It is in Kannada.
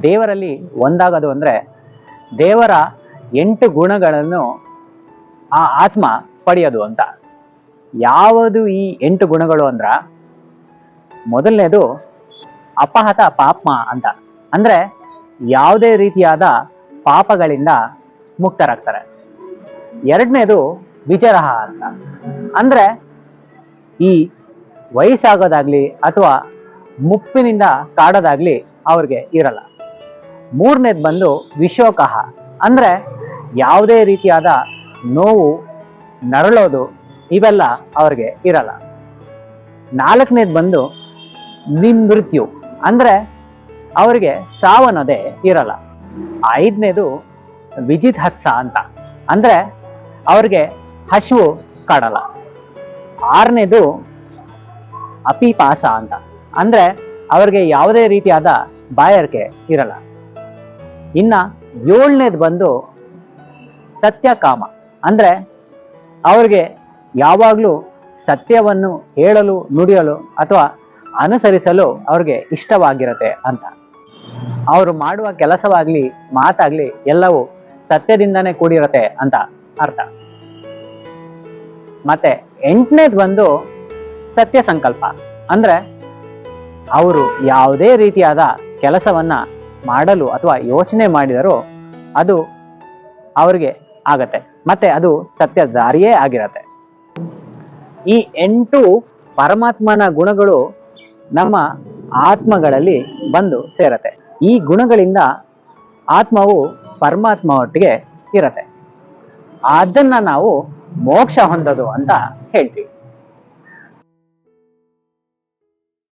ದೇವರಲ್ಲಿ ಒಂದಾಗೋದು ಅಂದರೆ ದೇವರ 8 ಗುಣಗಳನ್ನು ಆ ಆತ್ಮ ಪಡೆಯೋದು ಅಂತ. ಯಾವುದು ಈ 8 ಗುಣಗಳು ಅಂದ್ರ, ಮೊದಲನೇದು ಅಪಹತ ಪಾಪ್ಮ ಅಂತ, ಅಂದ್ರೆ ಯಾವುದೇ ರೀತಿಯಾದ ಪಾಪಗಳಿಂದ ಮುಕ್ತರಾಗ್ತಾರೆ. ಎರಡನೇದು ವಿಜರಹ ಅಂತ, ಅಂದ್ರೆ ಈ ವಯಸ್ಸಾಗೋದಾಗ್ಲಿ ಅಥವಾ ಮುಪ್ಪಿನಿಂದ ಕಾಡೋದಾಗ್ಲಿ ಅವ್ರಿಗೆ ಇರಲ್ಲ. ಮೂರನೇದು ಬಂದು ವಿಶೋಕಃ, ಅಂದ್ರೆ ಯಾವುದೇ ರೀತಿಯಾದ ನೋವು, ನರಳೋದು ಇವೆಲ್ಲ ಅವ್ರಿಗೆ ಇರಲ್ಲ. ನಾಲ್ಕನೇದು ಬಂದು ನಿಮೃತ್ಯು, ಅಂದ್ರೆ ಅವರಿಗೆ ಸಾವನ್ನೋದೇ ಇರಲ್ಲ. ಐದನೇದು ವಿಜಿತ್ಹತ್ಸ ಅಂತ, ಅಂದ್ರೆ ಅವ್ರಿಗೆ ಹಸಿವು ಕಾಡಲ್ಲ. ಆರನೇದು ಅಪಿಪಾಸ ಅಂತ, ಅಂದ್ರೆ ಅವ್ರಿಗೆ ಯಾವುದೇ ರೀತಿಯಾದ ಬಾಯಾರಿಕೆ ಇರಲ್ಲ. ಇನ್ನ ಏಳನೇದು ಬಂದು ಸತ್ಯಕಾಮ, ಅಂದ್ರೆ ಅವ್ರಿಗೆ ಯಾವಾಗಲೂ ಸತ್ಯವನ್ನು ಹೇಳಲು, ನುಡಿಯಲು ಅಥವಾ ಅನುಸರಿಸಲು ಅವ್ರಿಗೆ ಇಷ್ಟವಾಗಿರತ್ತೆ ಅಂತ. ಅವರು ಮಾಡುವ ಕೆಲಸವಾಗ್ಲಿ ಮಾತಾಗ್ಲಿ ಎಲ್ಲವೂ ಸತ್ಯದಿಂದನೇ ಕೂಡಿರತ್ತೆ ಅಂತ ಅರ್ಥ. ಮತ್ತೆ ಎಂಟನೇದು ಬಂದು ಸತ್ಯ ಸಂಕಲ್ಪ, ಅಂದ್ರೆ ಅವರು ಯಾವುದೇ ರೀತಿಯಾದ ಕೆಲಸವನ್ನ ಮಾಡಲು ಅಥವಾ ಯೋಚನೆ ಮಾಡಿದರೂ ಅದು ಅವರಿಗೆ ಆಗತ್ತೆ, ಮತ್ತೆ ಅದು ಸತ್ಯ ದಾರಿಯೇ ಆಗಿರತ್ತೆ. ಈ 8 ಪರಮಾತ್ಮನ ಗುಣಗಳು ನಮ್ಮ ಆತ್ಮಗಳಲ್ಲಿ ಬಂದು ಸೇರತ್ತೆ. ಈ ಗುಣಗಳಿಂದ ಆತ್ಮವು ಪರಮಾತ್ಮ ಒಟ್ಟಿಗೆ ಇರತ್ತೆ. ಅದನ್ನ ನಾವು ಮೋಕ್ಷ ಹೊಂದೋದು ಅಂತ ಹೇಳ್ತೀವಿ.